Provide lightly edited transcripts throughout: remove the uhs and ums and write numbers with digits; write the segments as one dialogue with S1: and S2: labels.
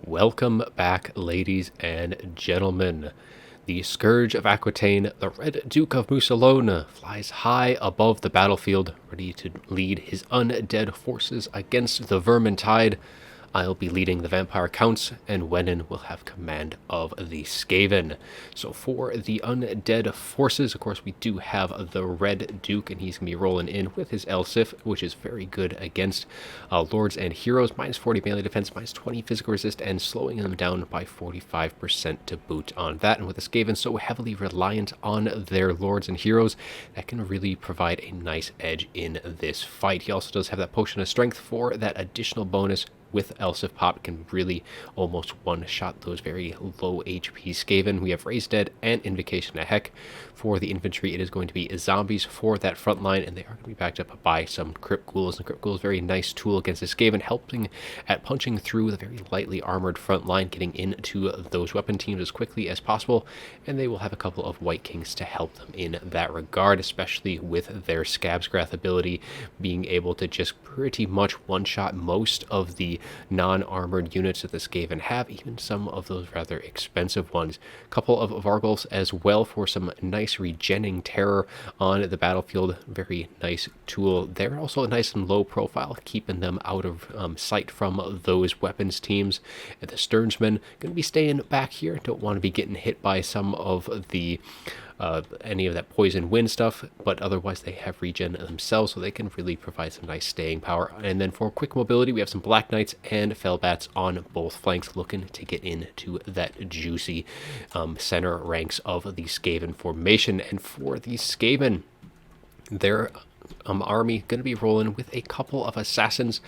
S1: Welcome back, ladies and gentlemen. The Scourge of Aquitaine, the Red Duke of Musalone, flies high above the battlefield, ready to lead his undead forces against the Vermintide. I'll be leading the Vampire Counts, and Wenin will have command of the Skaven. So for the undead forces, of course, we do have the Red Duke, and he's going to be rolling in with his Elsif, which is very good against Lords and Heroes. Minus 40 melee defense, minus 20 physical resist, and slowing them down by 45% to boot on that. And with the Skaven so heavily reliant on their Lords and Heroes, that can really provide a nice edge in this fight. He also does have that Potion of Strength for that additional bonus. With Elsif Pop, can really almost one-shot those very low HP Skaven. We have Raised Dead and Invocation of Heck. For the infantry, it is going to be zombies for that front line, and they are going to be backed up by some Crypt Ghouls. And Crypt Ghoul is a very nice tool against the Skaven, helping at punching through the very lightly armored front line, getting into those weapon teams as quickly as possible, and they will have a couple of White Kings to help them in that regard, especially with their Scabscrath ability, being able to just pretty much one-shot most of the non-armored units that the Skaven have, even some of those rather expensive ones. A couple of Vargals as well for some nice regenning terror on the battlefield. Very nice tool. They're also nice and low profile, keeping them out of sight from those weapons teams. And the Sternsmen going to be staying back here. Don't want to be getting hit by some of the any of that poison wind stuff, but otherwise they have regen themselves, so they can really provide some nice staying power. And then for quick mobility, we have some Black Knights and Fellbats on both flanks, looking to get into that juicy center ranks of the Skaven formation. And for the Skaven, their army going to be rolling with a couple of assassins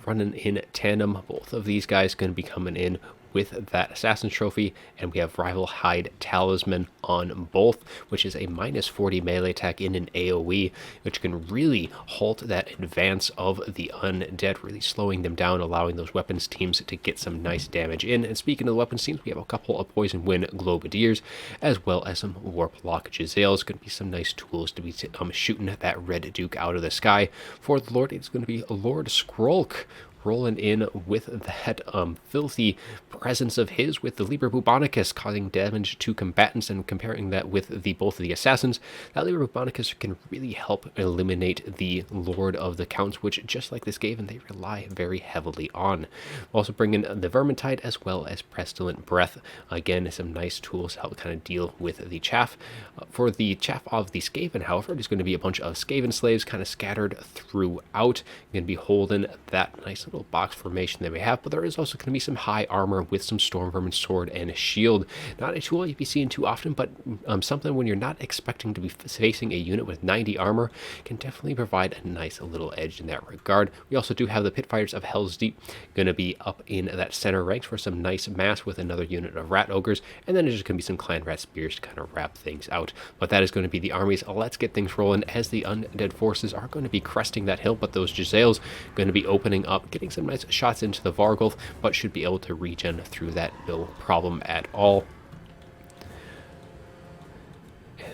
S1: running in tandem. Both of these guys going to be coming in with that Assassin Trophy, and we have Rival Hide Talisman on both, which is a minus 40 melee attack in an AoE, which can really halt that advance of the undead, really slowing them down, allowing those weapons teams to get some nice damage in. And speaking of the weapons teams, we have a couple of Poison Wind Globadiers, as well as some Warplock Giselles. Going to be some nice tools to be shooting that Red Duke out of the sky. For the Lord, it's going to be Lord Skrolk, rolling in with that filthy presence of his with the Liber Bubonicus, causing damage to combatants, and comparing that with both of the assassins. That Liber Bubonicus can really help eliminate the Lord of the Counts, which, just like this Skaven, they rely very heavily on. Also bring in the Vermintide as well as Pestilent Breath. Again, some nice tools to help kind of deal with the chaff. For the chaff of the Skaven, however, there's going to be a bunch of Skaven slaves kind of scattered throughout. You're going to be holding that nice little box formation that we have, but there is also going to be some high armor with some Storm Vermin Sword and a Shield. Not a tool you'd be seeing too often, but something when you're not expecting to be facing a unit with 90 armor can definitely provide a nice little edge in that regard. We also do have the Pit Fighters of Hell's Deep going to be up in that center ranks for some nice mass with another unit of Rat Ogres, and then there's just going to be some Clan Rat Spears to kind of wrap things out. But that is going to be the armies. Let's get things rolling as the undead forces are going to be cresting that hill, but those Giselles going to be opening up, getting some nice shots into the Vargulf, but should be able to regen through that no problem at all.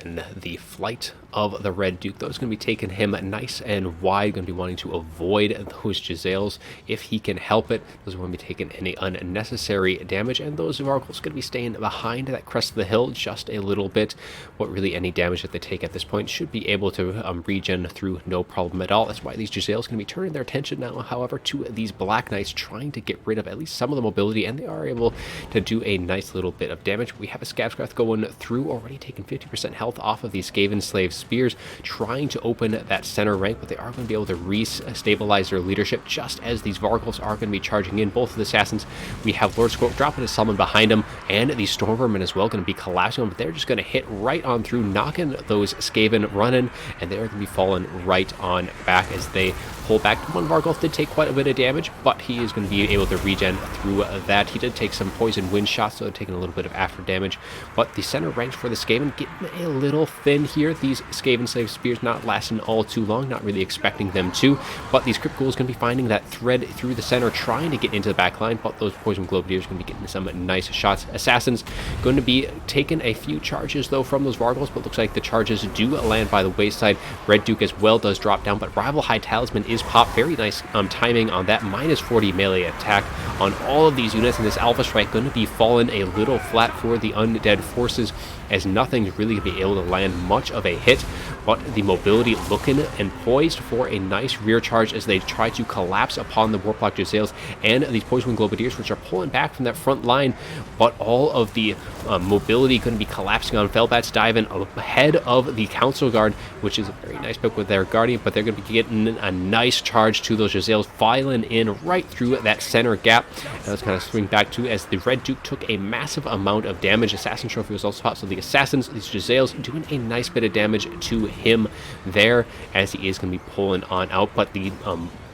S1: And the flight of the Red Duke, though, is going to be taking him nice and wide, going to be wanting to avoid those Giselles if he can help it. Those are going to be taking any unnecessary damage, and those Vargulfs going to be staying behind that crest of the hill just a little bit. What really any damage that they take at this point should be able to regen through no problem at all. That's why these Giselles going to be turning their attention now, however, to these Black Knights, trying to get rid of at least some of the mobility, and they are able to do a nice little bit of damage. We have a Scabscrath going through, already taking 50% health off of these Skaven slave spears, trying to open that center rank, but they are going to be able to re-stabilize their leadership just as these Vargulfs are going to be charging in. Both of the assassins, we have Lord Squirrel dropping a summon behind him, and the Storm Vermin as well going to be collapsing, but they're just going to hit right on through, knocking those Skaven running, and they're going to be falling right on back as they pull back. One Vargulf did take quite a bit of damage, but he is going to be able to regen through that. He did take some poison wind shots, so taking a little bit of after damage, but the center ranks for the Skaven getting a little thin here. These Skaven slave spears not lasting all too long, not really expecting them to, but these Crypt Ghouls going to be finding that thread through the center, trying to get into the back line, but those Poison Globadiers going to be getting some nice shots. Assassins going to be taking a few charges, though, from those Vargulfs, but looks like the charges do land by the wayside. Red Duke as well does drop down, but Rival High Talisman is is popped. Very nice timing on that minus 40 melee attack on all of these units, and this Alpha Strike going to be fallen a little flat for the undead forces, as nothing's really going to be able to land much of a hit, but the mobility looking and poised for a nice rear charge as they try to collapse upon the Warplock Jezzails and these Poison Wing Globadiers, which are pulling back from that front line, but all of the mobility going to be collapsing on Felbats diving ahead of the Council Guard, which is a very nice pick with their Guardian, but they're going to be getting a nice charge to those Jezzails, filing in right through that center gap. And let's kind of swing back to, as the Red Duke took a massive amount of damage. Assassin Trophy was also popped, so the Assassins, these Jezzails, doing a nice bit of damage to him there, as he is going to be pulling on out, but the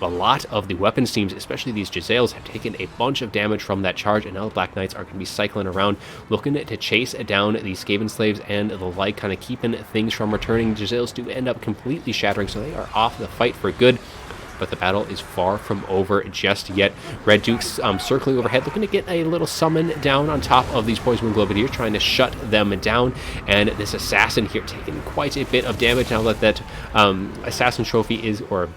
S1: a lot of the weapons teams, especially these Jezzails, have taken a bunch of damage from that charge, and now the Black Knights are going to be cycling around, looking to chase down these Skaven slaves and the like, kind of keeping things from returning. Jezzails do end up completely shattering, so they are off the fight for good. But the battle is far from over just yet. Red Duke's circling overhead, looking to get a little summon down on top of these Poison Wing Globadiers, trying to shut them down. And this Assassin here taking quite a bit of damage now that Assassin Trophy is, or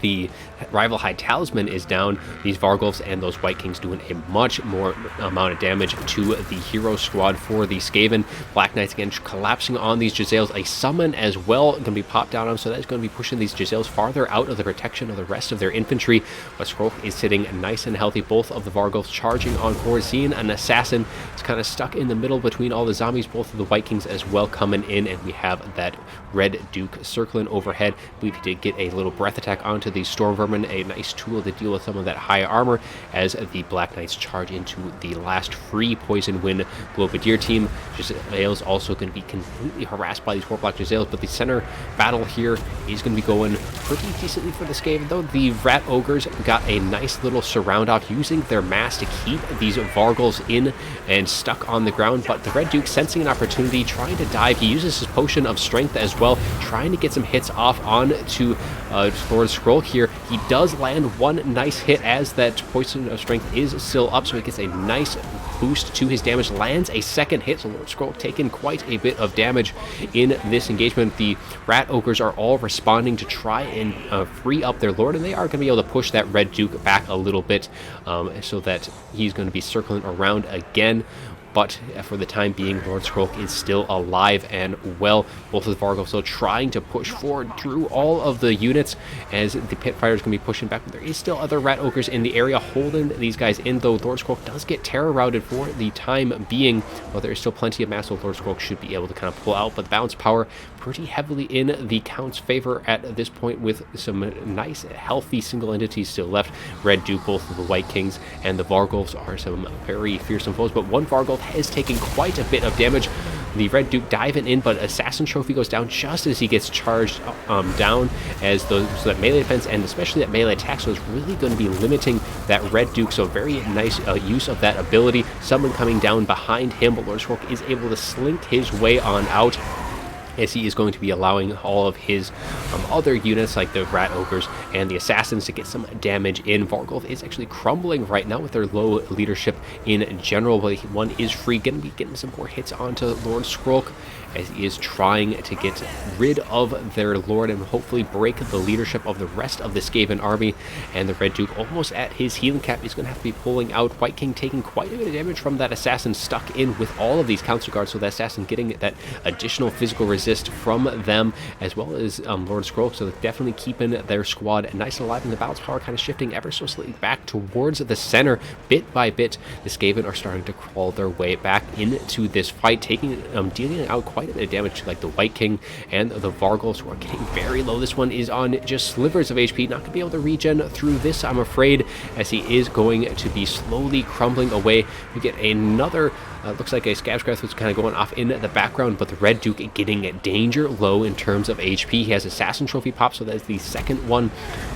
S1: the Rival High Talisman is down. These Vargulfs and those White Kings doing a much more amount of damage to the hero squad for the Skaven. Black Knights again collapsing on these Jezzails. A summon as well going to be popped down on them, so that's going to be pushing these Jezzails farther out of the protection of the rest of their infantry. But Skrulk is sitting nice and healthy. Both of the Vargulfs charging on forward, seeing an Assassin. It's kind of stuck in the middle between all the zombies. Both of the White Kings as well coming in, and we have that Red Duke circling overhead. I believe he did get a little breath attack onto the Storm Vermin, a nice tool to deal with some of that high armor, as the Black Knights charge into the last free Poison Wind Globadier team. Jezzails also going to be completely harassed by these Warplock Jezzails, but the center battle here is going to be going pretty decently for the Skaven, though. The Rat Ogres got a nice little surround off, using their mass to keep these Vargulfs in and stuck on the ground, but the Red Duke, sensing an opportunity, trying to dive. He uses his Potion of Strength as well, trying to get some hits off onto Lord Skrull here. He does land one nice hit, as that Poison of Strength is still up, so he gets a nice boost to his damage, lands a second hit, so Lord Skrull taking quite a bit of damage in this engagement. The Rat Ogres are all responding to try and free up their Lord, and they are going to be able to push that Red Duke back a little bit, so that he's going to be circling around again. But for the time being, Lord Skrull is still alive and well. Both of the Vargulfs still trying to push forward through all of the units, as the Pit Fighters can be pushing back. But there is still other Rat Ogres in the area holding these guys in, though Lord Skrull does get terror routed for the time being. Well, there is still plenty of mass, so Lord Skrull should be able to kind of pull out, but the balance power pretty heavily in the Count's favor at this point, with some nice, healthy single entities still left. Red Duke, both of the White Kings, and the Vargulfs are some very fearsome foes, but one Vargulf has taken quite a bit of damage. The Red Duke diving in, but Assassin Trophy goes down just as he gets charged down, as so that melee defense and especially that melee attack, so it's really going to be limiting that Red Duke. So very nice use of that ability. Someone coming down behind him, but Lord Skrull is able to slink his way on out, as he is going to be allowing all of his other units, like the Rat Ogres and the Assassins, to get some damage in. Vargulf is actually crumbling right now with their low leadership in general, but one is free, going to be getting some more hits onto Lord Skrull, as he is trying to get rid of their Lord and hopefully break the leadership of the rest of the Skaven army. And the Red Duke almost at his healing cap. He's going to have to be pulling out. White King taking quite a bit of damage from that Assassin stuck in with all of these Council Guards, so that Assassin getting that additional physical resist from them, as well as Lord Skrull, so definitely keeping their squad nice and alive, and the balance power kind of shifting ever so slightly back towards the center. Bit by bit, the Skaven are starting to crawl their way back into this fight, dealing out quite a bit of damage to like the White King and the Vargulfs, who are getting very low. This one is on just slivers of HP, not going to be able to regen through this, I'm afraid, as he is going to be slowly crumbling away. We get another looks like a Scab's Breath was kind of going off in the background, but the Red Duke getting danger low in terms of HP. He has Assassin Trophy pop, so that's the second one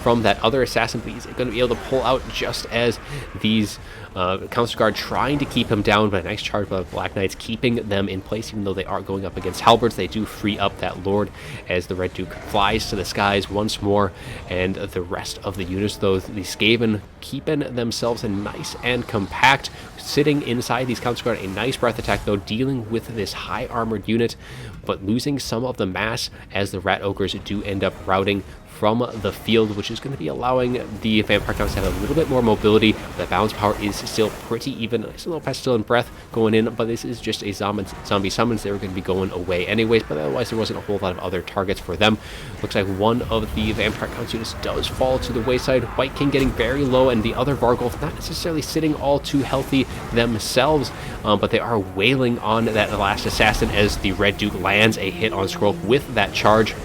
S1: from that other Assassin, but he's going to be able to pull out just as these Council Guard trying to keep him down, but a nice charge by the Black Knights keeping them in place, even though they are going up against halberds. They do free up that Lord, as the Red Duke flies to the skies once more, and the rest of the units, though, the Skaven keeping themselves nice and compact, sitting inside these Council Guard. A nice breath attack, though, dealing with this high armored unit, but losing some of the mass, as the Rat Ogres do end up routing from the field, which is going to be allowing the Vampire Counts to have a little bit more mobility. The balance power is still pretty even. Nice little Pestilent Breath going in, but this is just a zombie summons. They were going to be going away anyways, but otherwise there wasn't a whole lot of other targets for them. Looks like one of the Vampire Counts units does fall to the wayside. White King getting very low, and the other Vargulf not necessarily sitting all too healthy themselves, but they are wailing on that last assassin as the Red Duke lands a hit on Skrulk with that charge.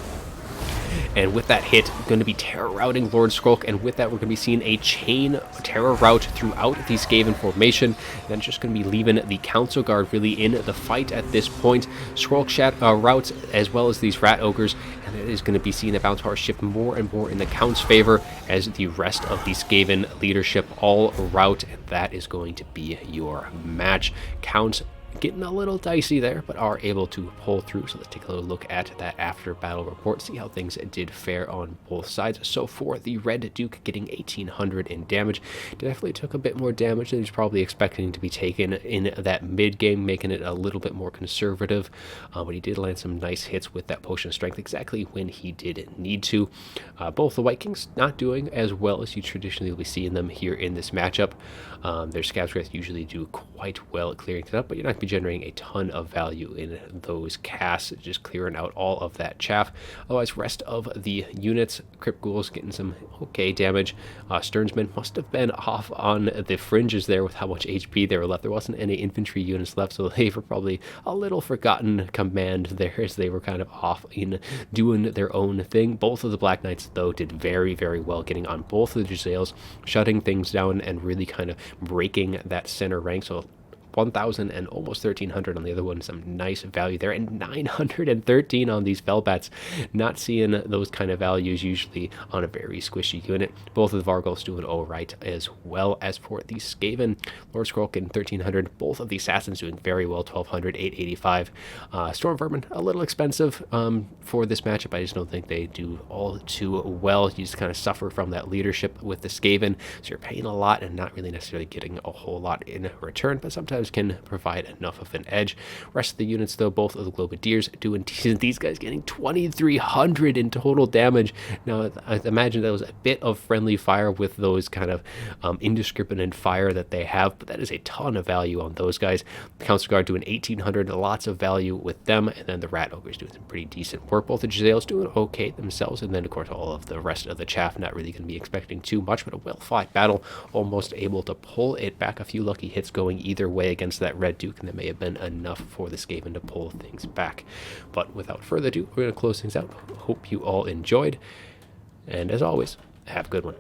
S1: And with that hit, going to be terror routing Lord Skrulk, and with that we're going to be seeing a chain terror route throughout the Skaven formation. And then just going to be leaving the Council Guard really in the fight at this point. Skrulk routes as well as these Rat Ogres, and it is going to be seeing the bounce power shift more and more in the Count's favor as the rest of the Skaven leadership all route, and that is going to be your match. Counts getting a little dicey there, but are able to pull through. So let's take a little look at that after battle report, see how things did fare on both sides. So for the Red Duke, getting 1800 in damage, definitely took a bit more damage than he was probably expecting to be taken in that mid game, making it a little bit more conservative, but he did land some nice hits with that potion of strength exactly when he did need to. Both the White Kings not doing as well as you traditionally will be seeing them here in this matchup. Their Scab's Wraith usually do quite well at clearing it up, but you're not going to be generating a ton of value in those casts, just clearing out all of that chaff. Otherwise, rest of the units, Crypt Ghouls getting some okay damage. Sternsmen must have been off on the fringes there with how much HP they were left. There wasn't any infantry units left, so they were probably a little forgotten command there as they were kind of off in doing their own thing. Both of the Black Knights, though, did very, very well, getting on both of the Giselles, shutting things down and really kind of breaking that center rank. So 1,000 and almost 1,300 on the other one. Some nice value there, and 913 on these Felbats. Not seeing those kind of values usually on a very squishy unit. Both of the Vargulfs doing all right as well. As for the Skaven, Lord Skrulk getting 1,300. Both of the Assassins doing very well, 1,200, 885. Storm Vermin, a little expensive for this matchup. I just don't think they do all too well. You just kind of suffer from that leadership with the Skaven, so you're paying a lot and not really necessarily getting a whole lot in return, but sometimes can provide enough of an edge. Rest of the units, though, both of the Globadiers doing decent. These guys getting 2,300 in total damage. Now, I imagine that was a bit of friendly fire with those kind of indiscriminate fire that they have, but that is a ton of value on those guys. The Council Guard doing 1,800, lots of value with them, and then the Rat Ogres doing some pretty decent work. Both the Giselles doing okay themselves, and then, of course, all of the rest of the chaff not really going to be expecting too much, but a well-fought battle, almost able to pull it back. A few lucky hits going either way against that Red Duke, and that may have been enough for the Skaven to pull things back. But without further ado, we're going to close things out. Hope you all enjoyed, and as always, have a good one.